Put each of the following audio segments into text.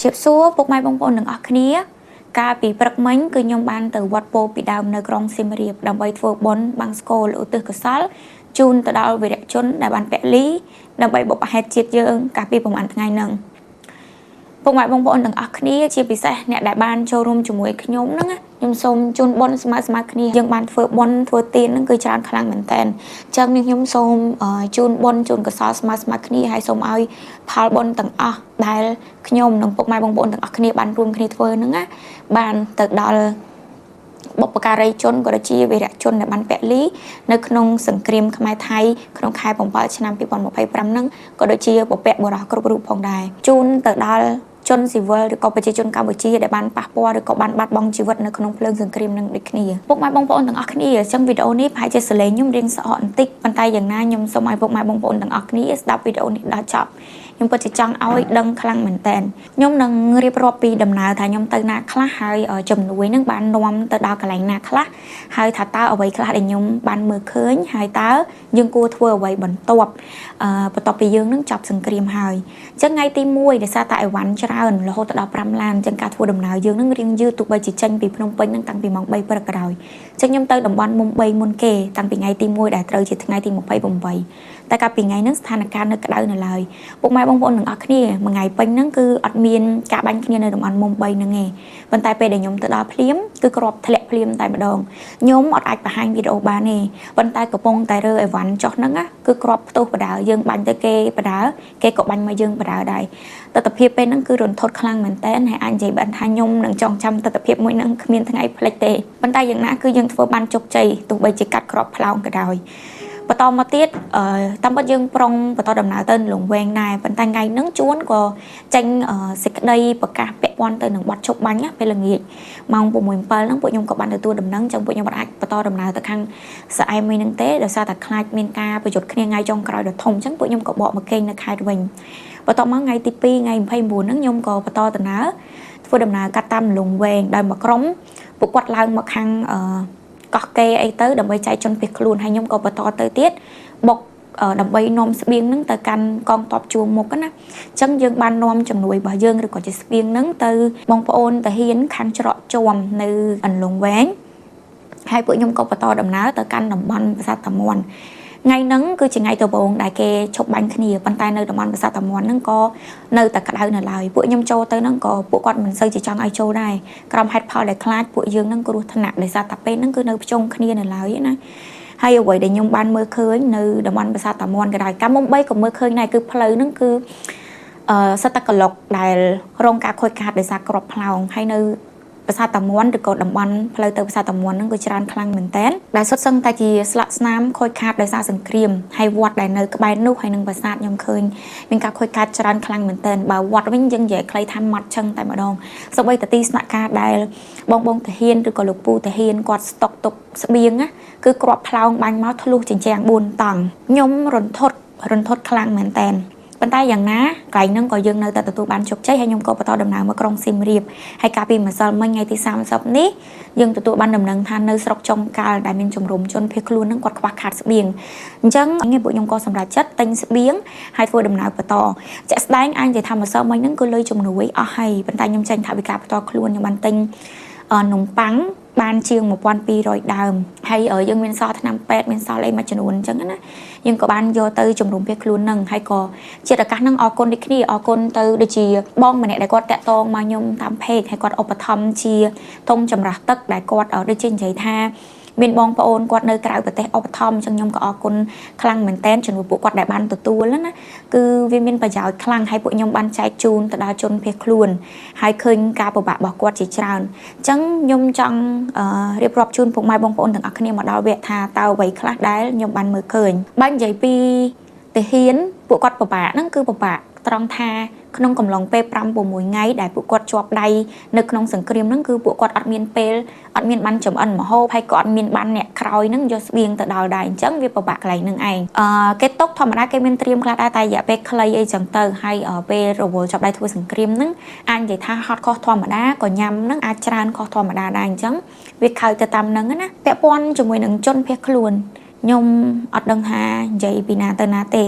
ជាបសួរពុកម៉ែបងប្អូនទាំងអស់គ្នាកាលពីព្រឹកមិញគឺខ្ញុំបានទៅវត្តពោធិ៍ពីដើមនៅក្រុងសៀមរាបដើម្បីធ្វើបុណ្យបង្សុកូលឧទ្ទិសកុសលជូនទៅដល់វីរជនដែលបានពលីដើម្បីបុព្វហេតុជាតិយើងកាលពីប្រហែលថ្ងៃហ្នឹងពុកម៉ែបងប្អូនទាំងអស់គ្នាជាពិសេសអ្នកដែលបានចូលរួមជាមួយខ្ញុំហ្នឹងខ្ញុំសូមជូនបុណ្យស្មើគ្នាយើងបានធ្វើបុណ្យធ្វើទានហ្នឹងគឺច្រើនខ្លាំងមែនតើអញ្ចឹងខ្ញុំសូមជូនបុណ្យជូនកុសលស្មើគ្នាហើយសូមឲ្យផលបុណ្យទាំងអស់ដែលខ្ញុំនិងពុកម៉ែបងប្អូនទាំងអស់គ្នាបានរួមគ្នាធ្វើហ្នឹងណាបានទៅដល់បុព្វការីជនក៏ដូចជាវីរជនដែលបានពលីនៅក្នុងសង្គ្រាមខ្មែរថៃក្នុងខែ7ឆ្នាំ2025ហ្នឹងក៏ដូចជាពពកបុរសគ្រប់រូបផងដែរជូនទៅដល់ជនស៊ីវិលឬក៏ប្រជាជនកម្ពុជាដែលបានប៉ះពាល់ឬក៏បានបាត់បង់ជីវិតនៅក្នុងភ្លើងសង្គ្រាមនឹងដូចគ្នាពុកម៉ែបងប្អូនទាំងអស់គ្នាអញ្ចឹងវីដេអូនេះប្រហែលជាសលេងខ្ញុំរៀងស្អកបន្តិចប៉ុន្តែយ៉ាងណាខ្ញុំសូមឲ្យពុកម៉ែបងប្អូនទាំងអស់គ្នាស្ដាប់វីដេអូនេះដល់ចប់ខ្ញុំពិតជាចង់ឲ្យដឹងខ្លាំងមែនតើខ្ញុំនឹងរៀបរាប់ពីដំណើរថាខ្ញុំទៅណាខ្លះហើយជំនួយនឹងបាននាំទៅដល់កន្លែងណាខ្លះហើយថាតើអ្វីខ្លះដែលខ្ញុំបានមើលឃើញហើយតើយើងគួរធ្វើអ្វីបន្ទាប់ពីយើងនឹងចាប់សង្គ្រាមហើយអញ្ចឹងថ្ងៃទី1ដោយសារតែអីវ៉ាន់ច្រើនរហូតដល់5ឡានអញ្ចឹងការធ្វើដំណើរយើងនឹងរៀងយឺតទោះបីជាចេញពីភ្នំពេញនឹងតាំងពីម៉ោង3ព្រឹកក៏ដោយអញ្ចឹងខ្ញុំទៅតំបន់មុំ3មុនគេតាំងពីថ្ងៃទី1ដែលត្រូវជាថ្ងៃទី28តែកាលពីថ្ងៃហ្នឹងស្ថានភាពនៅក្តៅនៅឡើយពុកម៉ែបងប្អូនទាំងអស់គ្នាមួយថ្ងៃពេញហ្នឹងគឺអត់មានការបាញ់គ្នានៅតំបន់មុំ3ហ្នឹងទេប៉ុន្តែពេលដែលខ្ញុំទៅដល់ភ្លាមគឺគ្រាប់ធ្លាក់ភ្លាមតែម្ដងខ្ញុំអត់អាចបង្ហាញវីដេអូបានទេប៉ុន្តែកំពុងតែរើអីវ៉ាន់ចុះហ្នឹងគឺគ្រាប់ផ្ទុះបដាយើងបាញ់ទៅគេបដាគេក៏បាញ់មកយើងបដាដែរទស្សនវិជ្ជាពេលហ្នឹងគឺរន្ធត់ខ្លាំងមែនតើហើយអាចនិយាយបានថាខ្ញុំនឹងចងចាំទស្សនវិជ្ជាមួយហ្នឹងគ្មានថ្ងៃភ្លេចទេប៉ុន្តែយ៉ាងណាគឺយើងធ្វើបានជោគជ័យទោះបីជាកាត់គ្រាប់ផ្លោងក៏ដោយបន្តមកទៀតតាមពិតយើងប្រុងបន្តដំណើរទៅលងវែងដែរប៉ុន្តែថ្ងៃហ្នឹងជួនក៏ចេញសេចក្តីប្រកាសពាក់ព័ន្ធទៅនឹងបទជប់បាញ់ពេលល្ងាចម៉ោង6-7ហ្នឹងពួកខ្ញុំក៏បានទទួលដំណឹងចឹងពួកខ្ញុំអាចបន្តដំណើរទៅខាងស្អែមមួយហ្នឹងទេដោយសារតែខ្លាចមានការប្រយុទ្ធគ្នាថ្ងៃចុងក្រោយដ៏ធំចឹងពួកខ្ញុំក៏បកមកគេងនៅខេត្តវិញបន្តមកថ្ងៃទី2ថ្ងៃ29ហ្នឹងខ្ញុំក៏បន្តដំណើរធ្វើដំណើរកាត់តាមលងវែងដោយមកក្រុមពួកគាត់ឡើងមកខាងកោះកេរអីទៅដើម្បីចែកជនភៀសខ្លួនហើយខ្ញុំក៏បន្តទៅទៀតបុកដើម្បីនាំស្បៀងហ្នឹងទៅកាន់កងទ័ពជួរមុខណាអញ្ចឹងយើងបាននាំជំនួយរបស់យើងឬក៏ជាស្បៀងហ្នឹងទៅបងប្អូនតាហ៊ានខាងច្រកជាំនៅអន្លង់វែងហើយពួកខ្ញុំក៏បន្តដំណើរទៅកាន់តំបន់ប្រាសាទតាមាន់ថ្ងៃហ្នឹងគឺជាថ្ងៃដំបូងដែលគេឈប់បាញ់គ្នាប៉ុន្តែនៅតំបន់ប្រាសាទតាមាន់ហ្នឹងក៏នៅតែក្តៅនៅឡើយពួកខ្ញុំចូលទៅហ្នឹងក៏ពួកគាត់មិនសូវជាចង់ឲ្យចូលដែរក្រុមហេតុផលដែលខ្លាចពួកយើងហ្នឹងគ្រោះថ្នាក់ដោយសារតែពេលហ្នឹងគឺនៅភ្ជុំគ្នានៅឡើយណាហើយអ្វីដែលខ្ញុំបានមើលឃើញនៅតំបន់ប្រាសាទតាមាន់ក៏ដោយកាលមុំ3ក៏មើលឃើញដែរគឺផ្លូវហ្នឹងគឺសិតតែក្លុកដែលរងការខូចខាតដោយសារគ្រាប់ផ្លោងហើយនៅប្រាសាទតាមាន់ឬក៏តំបន់ផ្លូវទៅប្រាសាទតាមាន់ហ្នឹងក៏ច្រើនខ្លាំងមែនតើដែលសុទ្ធសឹងតែជាស្លាកស្នាមខូចខាតដោយសារសង្គ្រាមហើយវត្តដែលនៅក្បែរនោះហើយនឹងប្រាសាទខ្ញុំឃើញមានការខូចខាតច្រើនខ្លាំងមែនតើបើវត្តវិញយើងនិយាយខ្លីថាម៉ត់ឆឹងតែម្ដងសូម្បីតែទីស្នាក់ការដែលបងតាហ៊ានឬក៏លោកពូតាហ៊ានគាត់ស្តុកទុកស្បៀងណាគឺគ្រាប់ផ្លោងបាញ់មកធ្លុះជញ្ជាំង4តង់ខ្ញុំរន្ធត់ខ្លាំងមែនតើប៉ុន្តែយ៉ាងណាកន្លែងហ្នឹងក៏យើងនៅតែទទួលបានជោគជ័យហើយខ្ញុំក៏បន្តដំណើរមកក្រុងសៀមរាបហើយកាលពីម្សិលមិញថ្ងៃទី30នេះយើងទទួលបានដំណឹងថានៅស្រុកចុងកាល់ដែលមានជំរំជនភៀសខ្លួនហ្នឹងគាត់ខ្វះខាតស្បៀងអញ្ចឹងពួកខ្ញុំក៏សម្រេចចិត្តទិញស្បៀងហើយធ្វើដំណើរបន្តជាក់ស្ដែងអាចនិយាយថាម្សិលមិញហ្នឹងគឺលុយជំនួយអស់ហើយប៉ុន្តែខ្ញុំចេញថវិកាបន្តខ្លួនខ្ញុំបានទិញនំប៉័ងបានជាង1200ដើមហើយយើងមានសល់ថ្នាំពេទ្យមានសល់អីមួយចំនួនអញ្ចឹងណាយើងក៏បានយកទៅជំរុំភៀសខ្លួននឹងហើយក៏ជាឱកាសហ្នឹងអរគុណដូចគ្នាអរគុណទៅដូចជាបងម្នាក់ដែលគាត់តាក់ទងមកខ្ញុំតាមเพจហើយគាត់ឧបត្ថម្ភជាធុងចម្រាស់ទឹកដែលគាត់ដូចជានិយាយថាមានបងប្អូនគាត់នៅក្រៅប្រទេសឧបត្ថម្ភអញ្ចឹងខ្ញុំក៏អរគុណខ្លាំងមែនតើចំពោះពួកគាត់ដែលបានទទួលណាគឺវាមានប្រយោជន៍ខ្លាំងហើយពួកខ្ញុំបានចែកជូនទៅដល់ជនភៀសខ្លួនហើយឃើញការពិបាករបស់គាត់ជាច្រើនអញ្ចឹងខ្ញុំចង់រៀបរាប់ជូនពុកម៉ែបងប្អូនទាំងអស់គ្នាមកដល់វគ្គថាតើអ្វីខ្លះដែលខ្ញុំបានមើលឃើញបើនិយាយពីតាហ៊ានពួកគាត់ពិបាកហ្នឹងគឺពិបាកត្រង់ថាក្នុងកំឡុងពេល5-6ថ្ងៃដែលពួកគាត់ជាប់ដៃនៅក្នុងសង្គ្រាមហ្នឹងគឺពួកគាត់អត់មានពេលអត់មានបានចំអិនម្ហូបហើយក៏អត់មានបានអ្នកក្រោយហ្នឹងយកស្បៀងទៅដល់ដែរអញ្ចឹងវាពិបាកកន្លែងហ្នឹងឯងគេຕົកធម្មតាគេមានត្រៀមខ្លះដែរតែរយៈពេលខ្លីអីចឹងទៅហើយពេលរវល់ចាប់ដៃធ្វើសង្គ្រាមហ្នឹងអាចនិយាយថាហត់ខុសធម្មតាក៏ញ៉ាំហ្នឹងអាចច្រើនខុសធម្មតាដែរអញ្ចឹងវាខៅទៅតាមហ្នឹងណាពាក់ព័ន្ធជាមួយនឹងជនភៀសខ្លួនខ្ញុំអត់ដឹងថានិយាយពីណាទៅណាទេ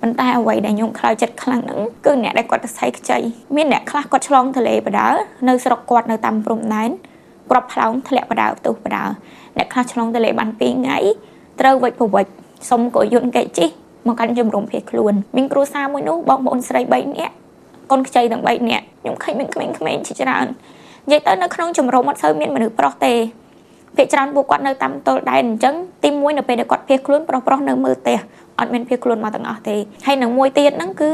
ប៉ុន្តែអ្វីដែលខ្ញុំខ្លាចចិត្តខ្លាំងហ្នឹងគឺអ្នកដែលគាត់ទៅសៃខ្ចីមានអ្នកខ្លះគាត់ឆ្លងទន្លេបដើនៅស្រុកគាត់នៅតាមព្រំដែនក្របផ្លោងធ្លាក់បដើផ្ទុះបដើអ្នកខ្លះឆ្លងទន្លេបាន2ថ្ងៃត្រូវវិច្ចប្រវិច្ចសុំក៏យន្តកែជីមកកាន់ជំរំភៀសខ្លួនមានគ្រួសារមួយនោះបងប្អូនស្រី3នាក់កូនខ្ចីទាំង3នាក់ខ្ញុំឃើញមានក្មេងៗជាច្រើននិយាយទៅនៅក្នុងជំរំអត់សូវមានមនុស្សប្រុសទេភាគច្រើនពួកគាត់នៅតាមទល់ដែនអញ្ចឹងទី1នៅពេលដែលគាត់ភៀសខ្លួនប្រុសនៅមើលផ្ទះអត់មានភៀសខ្លួនមកទាំងអស់ទេហើយនឹងមួយទៀតហ្នឹងគឺ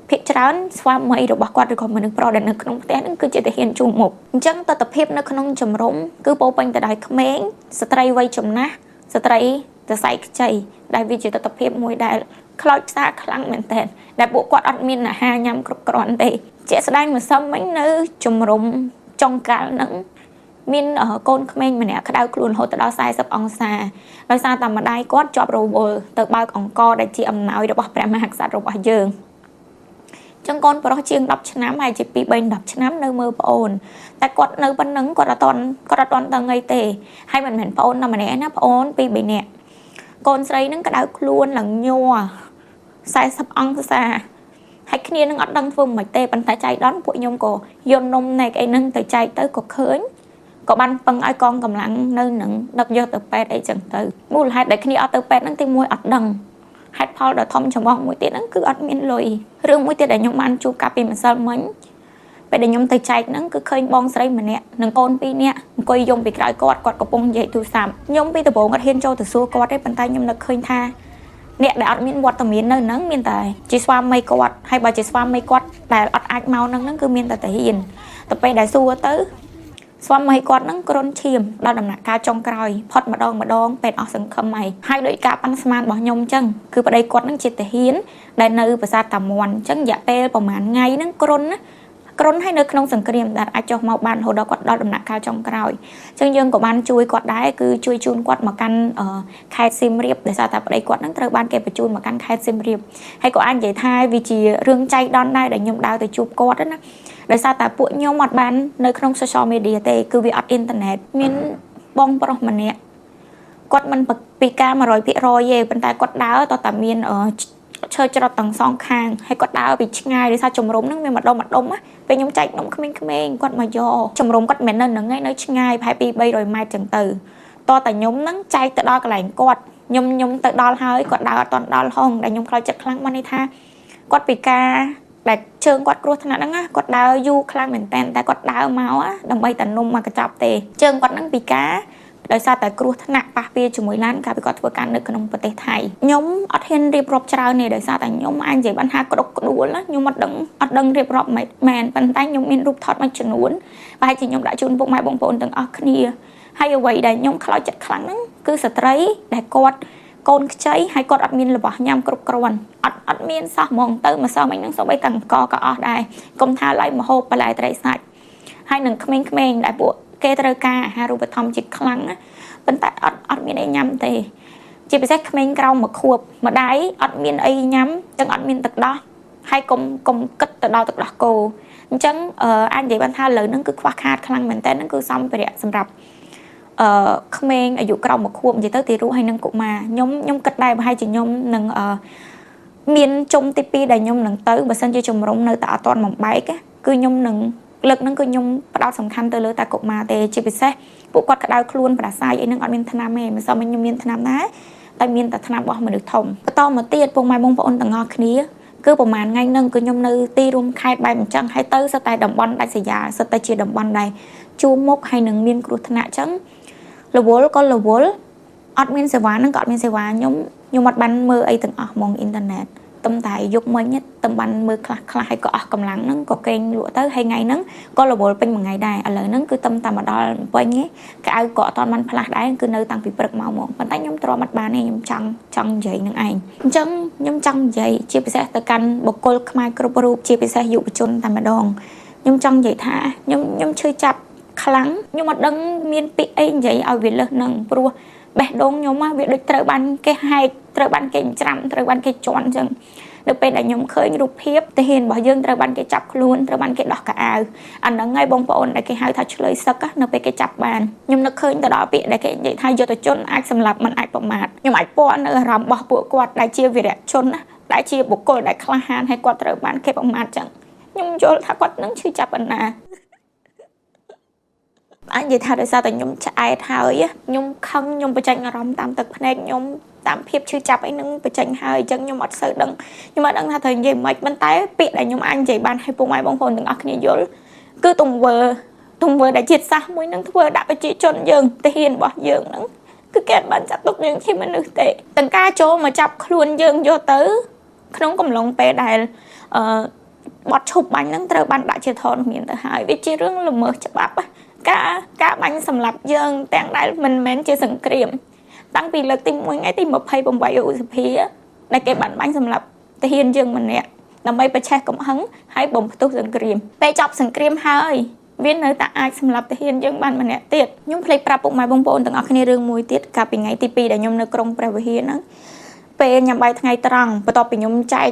ភាគច្រើនស្វាមីរបស់គាត់ឬក៏មនុស្សប្រុសដែលនៅក្នុងផ្ទះហ្នឹងគឺជាទាហានជួរមុខអញ្ចឹងទស្សនវិជ្ជានៅក្នុងជំរំគឺពោពេញទៅដោយក្មេងស្ត្រីវ័យចំណាស់ស្ត្រីសរសៃខ្ចីដែលវាជាទស្សនវិជ្ជាមួយដែលខ្លោចផ្សាខ្លាំងមែនទែនដែលពួកគាត់អត់មានអាហារញ៉ាំគ្រប់គ្រាន់ទេជាក់ស្ដែងម្សិលមិញនៅជំរំចុងកាលហ្នឹងមានកូនក្មេងម្នាក់ក្តៅខ្លួនរហូតដល់40អង្សាដោយសារតែម្ដាយគាត់ជាប់រវល់ទៅបើកអង្គរដែលជាអំណោយរបស់ព្រះមហាក្សត្ររបស់យើងចឹងកូនប្រុសជាង10ឆ្នាំហើយជា2 3 10ឆ្នាំនៅមើលប្អូនតែគាត់នៅប៉ុណ្ណឹងគាត់អត់ទាន់ដឹងអីទេហើយមិនមែនប្អូនតែម្នាក់ណាប្អូន2 3នាក់កូនស្រីហ្នឹងក្តៅខ្លួនឡើងញ័រ40អង្សាហើយគ្នានឹងអត់ដឹងធ្វើមិនទេប៉ុន្តែចៃដន្យពួកខ្ញុំក៏យកនំណែកអីហ្នឹងទៅចែកទៅក៏ឃើញក៏បានពឹងឲ្យកងកម្លាំងនៅនឹងដឹកយកទៅពេទ្យអីចឹងទៅមូលហេតុដែលគ្នាអត់ទៅពេទ្យហ្នឹងទី1អត់ដឹងហេតុផលដ៏ធំចម្បងមួយទៀតហ្នឹងគឺអត់មានលុយរឿងមួយទៀតដែលខ្ញុំបានជួបកាលពីម្សិលមិញពេលដែលខ្ញុំទៅចែកហ្នឹងគឺឃើញបងស្រីម្នាក់និងកូន2នាក់អង្គុយយំពីក្រោយគាត់កំពុងនិយាយទូរស័ព្ទខ្ញុំពីដំបូងគាត់ហ៊ានចូលទៅសួរគាត់ទេប៉ុន្តែខ្ញុំនឹកឃើញថាអ្នកដែលអត់មានវត្តមាននៅហ្នឹងមានតែជាស្វាមីគាត់ហើយបើជាស្វាមីគាត់ដែលអត់អាចមកហ្នឹងគឺមានតែតាហ៊ានតែពេលដែលសួរទៅស្វាមីគាត់ហ្នឹងគ្រុនឈាមដល់ដំណាក់កាលចុងក្រោយផុតម្ដងពេទ្យអស់សង្ឃឹមហើយដោយការប៉ាន់ស្មានរបស់ខ្ញុំអញ្ចឹងគឺប្តីគាត់ហ្នឹងជាតាហ៊ានដែលនៅប្រាសាទតាមាន់អញ្ចឹងរយៈពេលប្រហែលថ្ងៃហ្នឹងគ្រុនហើយនៅក្នុងសង្គ្រាមដែលអាចចុះមកបានរហូតដល់គាត់ដល់ដំណាក់កាលចុងក្រោយអញ្ចឹងយើងក៏បានជួយគាត់ដែរគឺជួយជូនគាត់មកកាន់ខេត្តសៀមរាបដោយសារតែប្តីគាត់ហ្នឹងត្រូវបានគេបញ្ជូនមកកាន់ខេត្តសៀមរាបហើយក៏អាចនិយាយថាវាជារឿងចៃដន្យដែរដែលខ្ញុំដើរទៅជួបគាត់ណាដោយសារតែពួកខ្ញុំអត់បាននៅក្នុង social media ទេគឺវាអត់អ៊ីនធឺណិតមានបងប្រុសម្នាក់គាត់មិនពិការ 100% ទេប៉ុន្តែគាត់ដើរតតែមានឈើច្រត់ទាំងសងខាងហើយគាត់ដើរពីឆ្ងាយដោយសារជំរំហ្នឹងមានម្ដុំពេលខ្ញុំចែកនំក្មេងៗគាត់មកយកជំរំគាត់មិននៅហ្នឹងឯងនៅឆ្ងាយប្រហែល200-300ម៉ែត្រចឹងទៅតតែខ្ញុំហ្នឹងចែកទៅដល់កន្លែងគាត់ខ្ញុំទៅដល់ហើយគាត់ដើរអត់ទាន់ដល់ហងដែលខ្ញុំខ្លោចចិត្តខ្លាំងមកនេះថាគាត់ពិការដែលជើងគាត់គ្រោះថ្នាក់ហ្នឹងណាគាត់ដើរយូរខ្លាំងមែនតើតែគាត់ដើរមកដើម្បីតែនំមកកញ្ចប់ទេជើងគាត់ហ្នឹងពិការដោយសារតែគ្រោះថ្នាក់ប៉ះពាល់ជាមួយឡានកាលពីគាត់ធ្វើការនៅក្នុងប្រទេសថៃខ្ញុំអត់ហ៊ានរៀបរាប់ច្រើនទេដោយសារតែខ្ញុំអាចនិយាយបានថាក្តុកក្តួលខ្ញុំអត់ដឹងរៀបរាប់មិនមែនប៉ុន្តែខ្ញុំមានរូបថតមួយចំនួនប្រហែលជាខ្ញុំដាក់ជូនពុកម៉ែបងប្អូនទាំងអស់គ្នាហើយអ្វីដែលខ្ញុំខ្លោចចិត្តខ្លាំងហ្នឹងគឺស្ត្រីដែលគាត់កូនខ្ចីហើយគាត់អត់មានរបស់ញ៉ាំគ្រប់គ្រាន់អត់មានសោះហ្មងទៅម្សិលមិញហ្នឹងសូម្បីតែអង្គក៏អស់ដែរកុំថាឡើយមហូបបន្លែត្រីសាច់ហើយនឹងក្មេងៗដែលពួកគេត្រូវការអាហារូបត្ថម្ភជាខ្លាំងប៉ុន្តែអត់មានអីញ៉ាំទេជាពិសេសក្មេងក្រោម1 ខួបម្ដាយអត់មានអីញ៉ាំទាំងអត់មានទឹកដោះហើយកុំគិតទៅដល់ទឹកដោះគោអញ្ចឹងអាចនិយាយបានថាលើហ្នឹងគឺខ្វះខាតខ្លាំងមែនតើហ្នឹងគឺសម្ភារៈសម្រាប់ក្មេងអាយុក្រោម1 ខួបនិយាយទៅទីរੂហើយនឹងកុមារខ្ញុំគិតដែរប្រហែលជាខ្ញុំនឹងមានជុំទី2ដែលខ្ញុំនឹងទៅបើសិនជាជំរំនៅតែអត់ទាន់បំបែកគឺខ្ញុំនឹងលើកហ្នឹងគឺខ្ញុំផ្ដោតសំខាន់ទៅលើតែកុមារទេជាពិសេសពួកគាត់ក្តៅខ្លួនប្រាសាយអីហ្នឹងអត់មានថ្នាំទេមិនសមខ្ញុំមានថ្នាំដែរតែមានតែថ្នាំរបស់មនុស្សធំបន្តមកទៀតពុកម៉ែបងប្អូនទាំងអស់គ្នាគឺប្រហែលថ្ងៃហ្នឹងគឺខ្ញុំនៅទីរួមខេត្តបែបអញ្ចឹងហើយទៅសិតតែតំបន់ដាច់ស្រយាលសិតតែជាតំបន់ដែលជួរមុខហើយនឹងមានគ្រោះថ្នាក់អញ្ចឹងរវល់ក៏រវល់អត់មានសេវាហ្នឹងក៏អត់មានសេវាខ្ញុំអត់បានមើលអីទាំងអស់ហ្មងអ៊ីនធឺណិតទំតែយកមិញតំបានមើលខ្លះហើយក៏អស់កម្លាំងហ្នឹងក៏កេងលក់ទៅហើយថ្ងៃហ្នឹងក៏រវល់ពេញមួយថ្ងៃដែរឥឡូវហ្នឹងគឺតែមកដល់ពេញកៅក៏អត់ទាន់បានផ្លាស់ដែរគឺនៅតាំងពីព្រឹកមកហ្មងប៉ុន្តែខ្ញុំទ្រាំអត់បានទេខ្ញុំចង់និយាយនឹងឯងអញ្ចឹងខ្ញុំចង់និយាយជាពិសេសទៅកាន់បុគ្គលខ្មែរគ្រប់រូបជាពិសេសយុវជនតែម្ដងខ្ញុំចង់និយាយថាខ្ញុំឈឺចាប់ខ្លាំងខ្ញុំអត់ដឹងមានពាក្យអីនិយាយឲ្យវាលើសនឹងព្រោះបេះដូងខ្ញុំវាដូចត្រូវបានគេហែកត្រូវបានគេច្រាំត្រូវបានគេជន់អញ្ចឹង នៅពេលដែលខ្ញុំឃើញរូបភាពទាហានរបស់យើងត្រូវបានគេចាប់ខ្លួនត្រូវបានគេដោះកៅអៅអាហ្នឹងហើយបងប្អូនដែលគេហៅថាឆ្លើយសឹកនៅពេលគេចាប់បានខ្ញុំនឹកឃើញទៅដល់ពាក្យដែលគេនិយាយថាយុទ្ធជនអាចសម្លាប់មិនអាចប្រមាថខ្ញុំអាចពាល់នៅអារម្មណ៍របស់ពួកគាត់ដែលជាវីរៈជនណាដែលជាបុគ្គលដែលក្លាហានហើយគាត់ត្រូវបានគេប្រមាថចឹងខ្ញុំយល់ថាគាត់នឹងឈឺចាប់ប៉ុណ្ណាអាចនិយាយថាដោយសារតែខ្ញុំឆ្អែតហើយខ្ញុំខឹងខ្ញុំបញ្ចេញអារម្មណ៍តាមទឹកភ្នែកខ្ញុំតាមភាពឈឺចាប់អីនឹងបញ្ចេញហើយអញ្ចឹងខ្ញុំអត់សូវដឹងខ្ញុំអត់ដឹងថាត្រូវនិយាយមិនប៉ុន្តែពាក្យដែលខ្ញុំអាចនិយាយបានឲ្យពុកម៉ែបងប្អូនទាំងអស់គ្នាយល់គឺទង្វើដែលជាតិសាសន៍មួយនឹងធ្វើដាក់ប្រជាជនយើងទាហានរបស់យើងហ្នឹងគឺគេបានចាត់ទុកយើងជាមនុស្សទេទាំងការចូលមកចាប់ខ្លួនយើងយកទៅក្នុងកំឡុងពេលដែលបទឈប់បាញ់ហ្នឹងត្រូវបានដាក់ជាធនមានទៅហើយវាជារឿងល្មើសច្បាប់ការបាញ់សម្លាប់យើងទាំងដែលមិនមែនជាសង្គ្រាមតាំងពីលើកទី1ថ្ងៃទី28ឧសភាដែលគេបានបាញ់សម្លាប់ទាហានយើងម្នាក់ដើម្បីប្រឆេះកំហឹងហើយបំផ្ទុះសង្គ្រាមពេលចប់សង្គ្រាមហើយវានៅតែអាចសម្លាប់ទាហានយើងបានម្នាក់ទៀតខ្ញុំភ្លេចប្រាប់ពុកម៉ែបងប្អូនទាំងអស់គ្នារឿងមួយទៀតកាលពីថ្ងៃទី2ដែលខ្ញុំនៅក្រុងព្រះវិហារហ្នឹងពេលញ៉ាំបាយថ្ងៃត្រង់បន្ទាប់ពីខ្ញុំចែក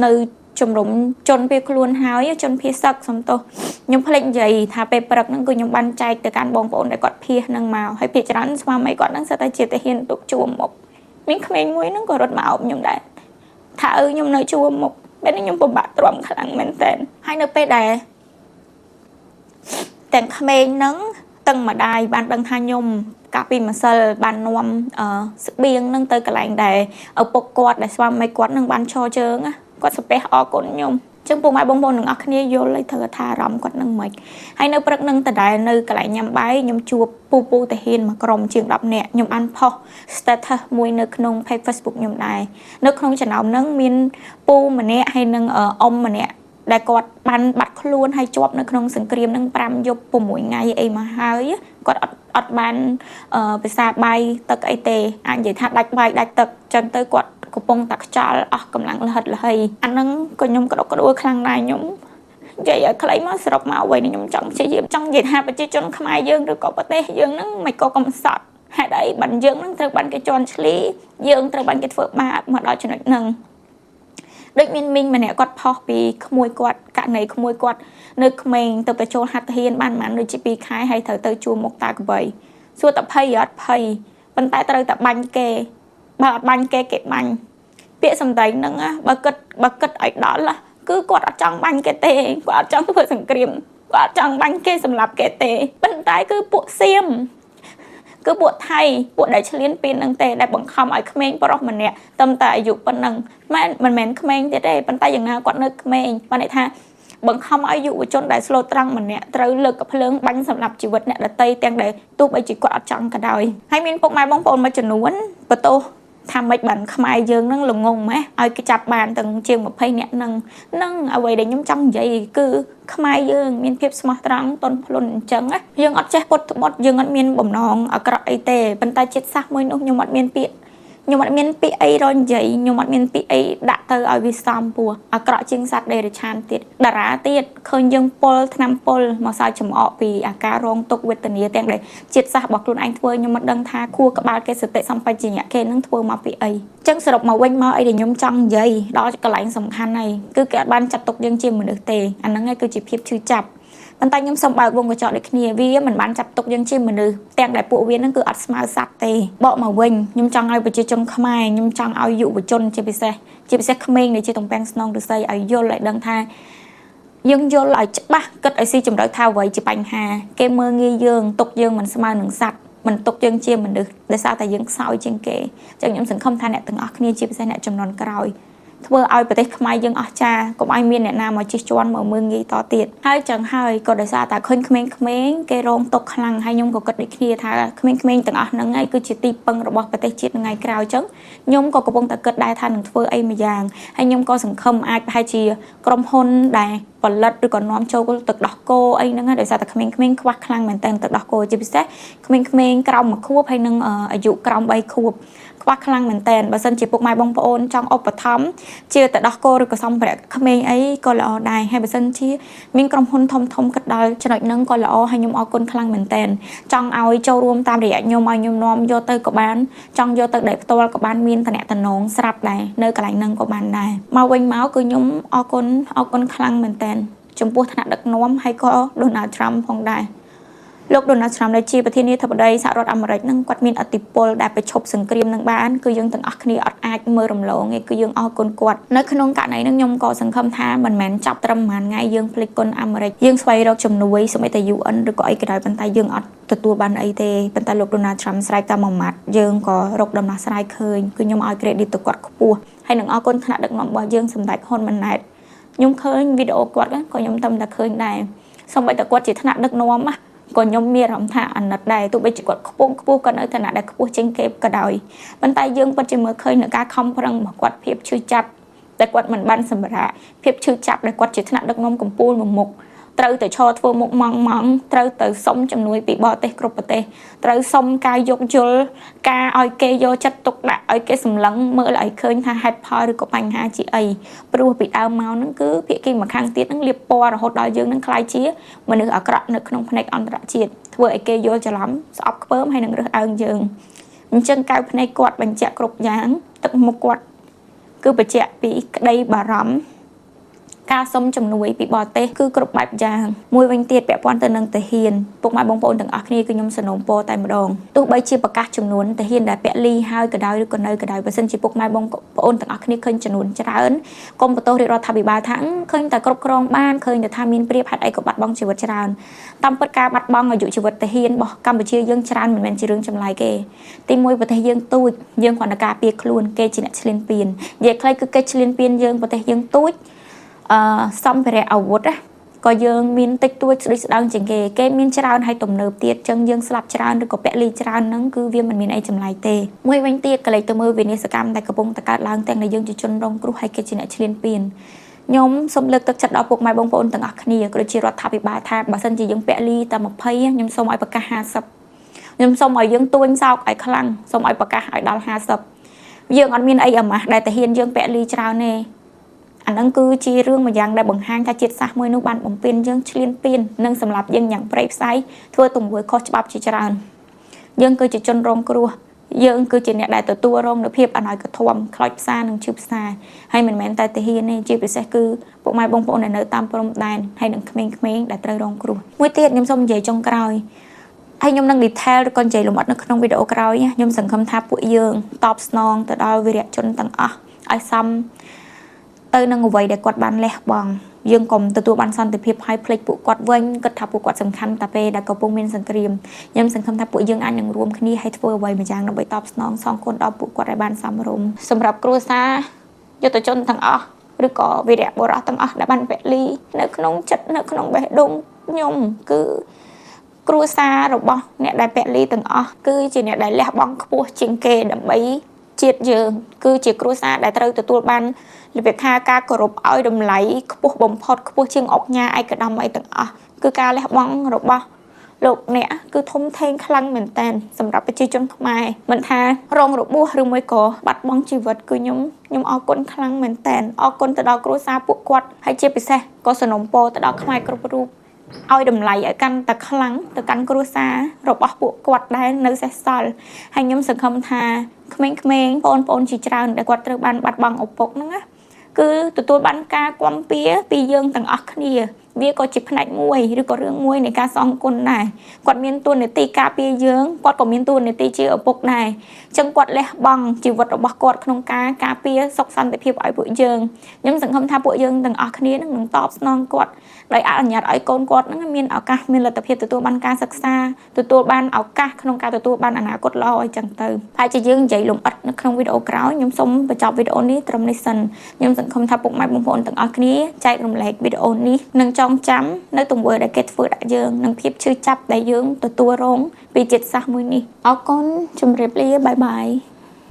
នៅជំរុំជនភៀសខ្លួនហើយជនភៀសសឹកសំទោសខ្ញុំភ្លេចនិយាយថាពេលព្រឹកហ្នឹងគឺខ្ញុំបានចែកទៅកាន់បងប្អូនដែលគាត់ភៀសហ្នឹងមកហើយភាគច្រើនស្វាមីគាត់ហ្នឹងសិតតែជាទាហានទុកជួមមុខមានក្មេងមួយហ្នឹងក៏រត់មកអោបខ្ញុំដែរថាខ្ញុំនៅជួមមុខពេលខ្ញុំពិបាកទ្រាំខ្លាំងមែនតើហើយនៅពេលដែលទាំងក្មេងហ្នឹងទាំងម្ដាយបានដឹងថាខ្ញុំកាលពីម្សិលបាននាំស្បៀងហ្នឹងទៅកន្លែងដែលឪពុកគាត់ដែលស្វាមីគាត់នឹងបានឈរជើងគាត់សំពះអរគុណខ្ញុំចឹងពុកម៉ែបងប្អូនទាំងអស់គ្នាយល់ហើយត្រូវថាអារម្មណ៍គាត់នឹងមិនហើយនៅព្រឹកនឹងដដែលនៅកន្លែងញ៉ាំបាយខ្ញុំជួបពូតាហ៊ានមួយក្រុមជាង10នាក់ខ្ញុំបានផុស status មួយនៅក្នុង page Facebook ខ្ញុំដែរនៅក្នុងចំណោមហ្នឹងមានពូម្នាក់ហើយនឹងអ៊ំម្នាក់ដែលគាត់បានបាត់ខ្លួនហើយជាប់នៅក្នុងសង្គ្រាមនឹង5យប់6ថ្ងៃអីមកហើយគាត់អត់បានភាសាបាយទឹកអីទេអាចនិយាយថាដាច់បាយដាច់ទឹកចឹងទៅគាត់កំពុងតែខ្យល់អស់កម្លាំងលហិតលហីអាហ្នឹងក៏ខ្ញុំក្តុកក្តួលខ្លាំងដែរខ្ញុំនិយាយឲ្យខ្លីមកសរុបមកអ្វីខ្ញុំចង់ព្យាយាមចង់និយាយថាប្រជាជនខ្មែរយើងឬក៏ប្រទេសយើងហ្នឹងមិនក៏កំសត់ហេតុអីបានយើងហ្នឹងត្រូវបានគេជន់ឈ្លីយើងត្រូវបានគេធ្វើបាបមកដល់ចំណុចហ្នឹងដូចមានមីងម្នាក់គាត់ផុសពីក្មួយគាត់ករណីក្មួយគាត់នៅក្មេងទៅទៅចូលហាត់ហ៊ានបានប្រហែលដូចជា2ខែហើយត្រូវទៅជួមមុខតាកបីសួរតភ័យអត់ភ័យប៉ុន្តែត្រូវតែបាញ់គេបើអត់បាញ់គេបាញ់ពាក្យសម្ដីហ្នឹងបើគិតឲ្យដល់គឺគាត់អត់ចង់បាញ់គេទេគាត់អត់ចង់ធ្វើសង្គ្រាមគាត់អត់ចង់បាញ់គេសម្លាប់គេទេប៉ុន្តែគឺពួកសៀមគឺពួកថៃពួកដែលឆ្លៀនពីនឹងទេដែលបង្ខំឲ្យក្មេងប្រុសម្នាក់ត្រឹមតែអាយុប៉ុណ្ណឹងមិនមែនក្មេងទៀតទេប៉ុន្តែយ៉ាងណាគាត់នៅក្មេងបានន័យថាបង្ខំឲ្យយុវជនដែលស្លូតត្រង់ម្នាក់ត្រូវលើកកំភ្លើងបាញ់សម្លាប់ជីវិតអ្នកដទៃទាំងដែលទោះបីជាគាត់អត់ចង់ក៏ដោយហើយមានពុកម៉ែបងប្អូនមួយចំនួនបន្ទោសថាម៉េចបានខ្មែរយើងនឹងល្ងងម៉េះឲ្យគេចាប់បានទាំងជាង20នាក់នឹងអ្វីដែលខ្ញុំចង់និយាយគឺខ្មែរយើងមានភាពស្មោះត្រង់ទន់ភ្លន់អញ្ចឹងយើងអត់ចេះពុតត្បុតយើងអត់មានបំណងអាក្រក់អីទេប៉ុន្តែចិត្តសាសមួយនោះខ្ញុំអត់មានពាក្យអីរញនិយាយខ្ញុំអត់មានពាក្យអីដាក់ទៅឲ្យវាសំពោះអាក្រក់ជាងសត្វដេរឆានទៀតតារាទៀតឃើញយើងពុលឆ្នាំពុលមកសើចចំអកពីអាការរងទុក្ខវេទនាទាំងដែលជាតិសាសរបស់ខ្លួនឯងធ្វើខ្ញុំមិនដឹងថាខួរក្បាលគេសតិសម្បជញ្ញៈគេនឹងធ្វើមកពីអីអញ្ចឹងសរុបមកវិញមកអីដែលខ្ញុំចង់និយាយដល់កន្លែងសំខាន់ហើយគឺគេអត់បានចាត់ទុកយើងជាមនុស្សទេអាហ្នឹងឯងគឺជាភាពឈឺចាប់ប៉ុន្តែខ្ញុំសូមបើកវងកញ្ចក់ដូចគ្នាវាមិនបានចាត់ទុកយើងជាមនុស្សទាំងដែលពួកវានឹងគឺអត់ស្មើសត្វទេបកមកវិញខ្ញុំចង់ឲ្យប្រជាជនខ្មែរខ្ញុំចង់ឲ្យយុវជនជាពិសេសក្មេងដែលជាទំពាំងស្នងឫស្សីឲ្យយល់ឲ្យដឹងថាយើងយល់ឲ្យច្បាស់គិតឲ្យស៊ីជម្រៅថាអ្វីជាបញ្ហាគេមើលងាយយើងទុកយើងមិនស្មើនឹងសត្វមិនទុកយើងជាមនុស្សដោយសារតែយើងខ្សោយជាងគេអញ្ចឹងខ្ញុំសង្ឃឹមថាអ្នកទាំងអស់គ្នាជាពិសេសអ្នកចំនួនក្រោយធ្វើឲ្យប្រទេសខ្មែរយើងអស់ចាកុំឲ្យមានអ្នកណាមកជិះជាន់មកមើងងាយតទៀតហើយចឹងហើយក៏ដោយសារតែឃើញក្មេងៗគេរងទុក្ខខ្លាំងហើយខ្ញុំក៏គិតដូចគ្នាថាក្មេងៗទាំងអស់ហ្នឹងឯងគឺជាទីពឹងរបស់ប្រទេសជាតិថ្ងៃក្រោយចឹងខ្ញុំក៏កំពុងតែគិតដែរថានឹងធ្វើអីមួយយ៉ាងហើយខ្ញុំក៏សង្ឃឹមអាចប្រហែលជាក្រុមហ៊ុនដែល ផលិតឬក៏នាំចូលទឹកដោះគោអីហ្នឹងដោយសារតែក្មេងៗខ្វះខ្លាំងមែនតើទឹកដោះគោជាពិសេសក្មេងៗក្រោម1ខួបហើយនឹងអាយុក្រោម3ខួបខ្វះខ្លាំងមែនតើបើសិនជាពុកម៉ែបងប្អូនចង់ឧបត្ថម្ភជាទឹកដោះគោឬក៏សម្ភារៈក្មេងអីក៏ល្អដែរហើយបើសិនជាមានក្រុមហ៊ុនធំគិតដល់ចំណុចហ្នឹងក៏ល្អហើយខ្ញុំអរគុណខ្លាំងមែនតើចង់ឲ្យចូលរួមតាមរយៈខ្ញុំឲ្យខ្ញុំនាំយកទៅក៏បានចង់យកទៅដេកផ្ទាល់ក៏បានមានតំណងស្រាប់ដែរនៅកន្លែងហ្នឹងក៏បានដែរមកវិញមកគឺខ្ញុំអរគុណខ្លាំងមែនតើចំពោះថ្នាក់ដឹកនាំហើយក៏ Donald Trump ផងដែរលោក Donald Trump ដែលជាប្រធានាធិបតីសហរដ្ឋអាមេរិកនឹងគាត់មានឥទ្ធិពលដែលប្រឈប់សង្គ្រាមនឹងបានគឺយើងទាំងអស់គ្នាអត់អាចមើលរំលងទេគឺយើងអរគុណគាត់នៅក្នុងករណីនេះខ្ញុំក៏សង្ឃឹមថាមិនមែនចាប់ត្រឹមប៉ុន្មានថ្ងៃយើងភ្លេចគុណអាមេរិកយើងស្វែងរកជំនួយសូម្បីតែ UN ឬក៏អីក៏ដោយប៉ុន្តែយើងអត់ទទួលបានអីទេប៉ុន្តែលោក Donald Trump ស្រែកតែមួយម៉ាត់យើងក៏រកដំណោះស្រាយឃើញគឺខ្ញុំឲ្យ credit ទៅគាត់ខ្ពស់ហើយនឹងអរគុណថ្នាក់ដឹកនាំរបស់យើងសម្ដេចហ៊ុនម៉ាណែតខ្ញុំឃើញវីដេអូគាត់ក៏ខ្ញុំតែឃើញដែរសូម្បីតែគាត់ជាថ្នាក់ដឹកនាំណាក៏ខ្ញុំមានអារម្មណ៍ថាអាណិតដែរទោះបីជាគាត់ខ្ពស់ក៏នៅឋានៈដែលខ្ពស់ជាងគេក៏ដោយប៉ុន្តែយើងពិតជាមើលឃើញនៅការខំប្រឹងរបស់គាត់ភាពឈឺចាប់តែគាត់មិនបានសម្រាកភាពឈឺចាប់ដែលគាត់ជាថ្នាក់ដឹកនាំកម្ពុជាមួយមុខត្រូវតែឈរធ្វើមុខម៉ងត្រូវទៅសុំជំនួយពីបរទេសគ្រប់ប្រទេសត្រូវសុំការយោគយល់ការឲ្យគេយកចិត្តទុកដាក់ឲ្យគេសម្លឹងមើលឲ្យឃើញថាហេតុផលឬក៏បញ្ហាជាអីព្រោះពីដើមមកហ្នឹងគឺភាគីម្ខាងទៀតហ្នឹងលៀបពណ៌រហូតដល់យើងហ្នឹងខ្លាយជាមនុស្សអាក្រក់នៅក្នុងផ្នែកអន្តរជាតិធ្វើឲ្យគេយល់ច្រឡំស្អប់ខ្ពើមហើយនឹងរើសអើងយើងអញ្ចឹងកៅភ្នែកគាត់បញ្ជាក់គ្រប់យ៉ាងទឹកមុខគាត់គឺបញ្ជាក់ពីក្តីបារម្ភការសុំជំនួយពីបរទេសគឺគ្រប់បែបយ៉ាងមួយវិញទៀតពាក់ព័ន្ធទៅនឹងទាហានពុកម៉ែបងប្អូនទាំងអស់គ្នាគឺខ្ញុំសនំពរតែម្ដងទោះបីជាប្រកាសចំនួនទាហានដែលពាក់លីហើយក៏ដោយឬក៏នៅក៏ដោយបើសិនជាពុកម៉ែបងប្អូនទាំងអស់គ្នាឃើញចំនួនច្រើនកុំបន្ទោសរាជរដ្ឋាភិបាលថាឃើញតែគ្រប់គ្រងបានឃើញតែថាមានព្រៀបហេតុអីក៏បាត់បង់ជីវិតច្រើនតាមពិតការបាត់បង់អាយុជីវិតទាហានរបស់កម្ពុជាយើងច្រើនមិនមែនជារឿងចម្លែកទេទីមួយប្រទេសយើងទូចយើងគ្រាន់តែការពារខ្លួនគេជាអ្នកឈ្លានពាននិយាយខ្លីគឺគេឈ្លានពានយើងប្រទេសយើងទូចសម្ភារៈអាវុធក៏យើងមានតិចតួចស្ដេចស្ដាងជាងគេមានច្រើនហើយទំនើបទៀតចឹងយើងស្លាប់ច្រើនឬក៏ពាក់លីច្រើនហ្នឹងគឺវាមិនមានអីចម្លែកទេមួយវិញទៀតក៏លេចទៅមើលវិនិស្សកម្មដែលកំពុងតែកើតឡើងទាំងដែលយើងជាជនរងគ្រោះហើយគេជាអ្នកឈ្លានពានខ្ញុំសូមលើកទឹកចិត្តដល់ពុកម៉ែបងប្អូនទាំងអស់គ្នាក៏ដូចជារដ្ឋាភិបាលថាបើសិនជាយើងពាក់លីតែ20ខ្ញុំសូមឲ្យប្រកាស50ខ្ញុំសូមឲ្យយើងទួញសោកឲ្យខ្លាំងសូមឲ្យប្រកាសឲ្យដល់50យើងអត់មានអីអាម៉ាស់ដែលតាហ៊ានយើងពាក់លីច្រើនទេអាហ្នឹងគឺជារឿងមួយយ៉ាងដែលបង្ហាញថាជាតិសាសន៍មួយនោះបានបំពេញយើងឈ្លានពាននិងសម្រាប់យើងយ៉ាងប្រៃផ្សៃធ្វើទង្វើខុសច្បាប់ជាច្រើនយើងគឺជាជនរងគ្រោះយើងគឺជាអ្នកដែលទទួលរងនូវភាពអនាគតធំខ្លោចផ្សានិងឈឺផ្សាហើយមិនមែនតែទាហានទេជាពិសេសគឺពុកម៉ែបងប្អូនដែលនៅតាមព្រំដែនហើយនិងក្មេងៗដែលត្រូវរងគ្រោះមួយទៀតខ្ញុំសូមនិយាយចុងក្រោយហើយខ្ញុំនឹង detail ឬក៏និយាយលម្អិតនៅក្នុងវីដេអូក្រោយខ្ញុំសង្ឃឹមថាពួកយើងតបស្នងទៅដល់វីរៈជនទាំងអស់ឲ្យសមទៅនឹងអ្វីដែលគាត់បានលះបង់យើងកុំទទួលបានសន្តិភាពហើយភ្លេចពួកគាត់វិញគិតថាពួកគាត់សំខាន់តែពេលដែលកំពុងមានសង្គ្រាមខ្ញុំសង្ឃឹមថាពួកយើងអាចនឹងរួមគ្នាហើយធ្វើអ្វីមួយយ៉ាងដើម្បីតបស្នងសងគុណដល់ពួកគាត់ឲ្យបានសមរម្យសម្រាប់គ្រួសារយុទ្ធជនទាំងអស់ឬក៏វីរៈបុរសទាំងអស់ដែលបានពលីនៅក្នុងចិត្តនៅក្នុងបេះដូងខ្ញុំគឺគ្រួសាររបស់អ្នកដែលពលីទាំងអស់គឺជាអ្នកដែលលះបង់ខ្ពស់ជាងគេដើម្បីជាតិយើងគឺជាគ្រួសារដែលត្រូវទទួលបានរបៀបថាការគោរពឲ្យតម្លៃខ្ពស់បំផុតខ្ពស់ជាងអុកញ៉ាឯកឧត្តមអីទាំងអស់គឺការលះបង់របស់លោកអ្នកគឺធំធេងខ្លាំងមែនតើសម្រាប់ប្រជាជនខ្មែរមិនថារងរបួសឬមួយក៏បាត់បង់ជីវិតគឺខ្ញុំអរគុណខ្លាំងមែនតើអរគុណទៅដល់គ្រួសារពួកគាត់ហើយជាពិសេសក៏សនំពរទៅដល់ខ្មែរគ្រប់រូបឲ្យតម្លៃឲ្យកាន់តែខ្លាំងទៅកាន់គ្រួសាររបស់ពួកគាត់ដែលនៅសេសសល់ហើយខ្ញុំសង្ឃឹមថាក្មេងៗបងប្អូនជាច្រើនដែលគាត់ត្រូវបានបាត់បង់ឪពុកហ្នឹងណាគឺទទួលបានការគាំពៀពីយើងទាំងអស់គ្នាវាក៏ជាផ្នែកមួយឬក៏រឿងមួយនៃការសងគុណដែរគាត់មានតួនាទីការពារយើងគាត់ក៏មានតួនាទីជាឪពុកដែរអញ្ចឹងគាត់លះបង់ជីវិតរបស់គាត់ក្នុងការការពារសុខសន្តិភាពឲ្យពួកយើងខ្ញុំសង្ឃឹមថាពួកយើងទាំងអស់គ្នានឹងតបស្នងគាត់ដោយអនុញ្ញាតឲ្យកូនគាត់នឹងមានឱកាសមានលទ្ធភាពទទួលបានការសិក្សាទទួលបានឱកាសក្នុងការទទួលបានអនាគតល្អអញ្ចឹងទៅហើយជាយើងនិយាយលម្អិតនៅក្នុងវីដេអូក្រោយខ្ញុំសូមបញ្ចប់វីដេអូនេះត្រឹមនេះសិនខ្ញុំសង្ឃឹមថាពុកម៉ែបងប្អូនទាំងអស់គ្នាចែករំលែកវីដេអូនេះនឹងចងចាំនៅទង្វើដែលគេធ្វើដាក់យើងនិងភាពឈឺចាប់ដែលយើងទទួលរងពីជាតិសាសន៍មួយនេះអរគុណជម្រាបលាបាយបាយ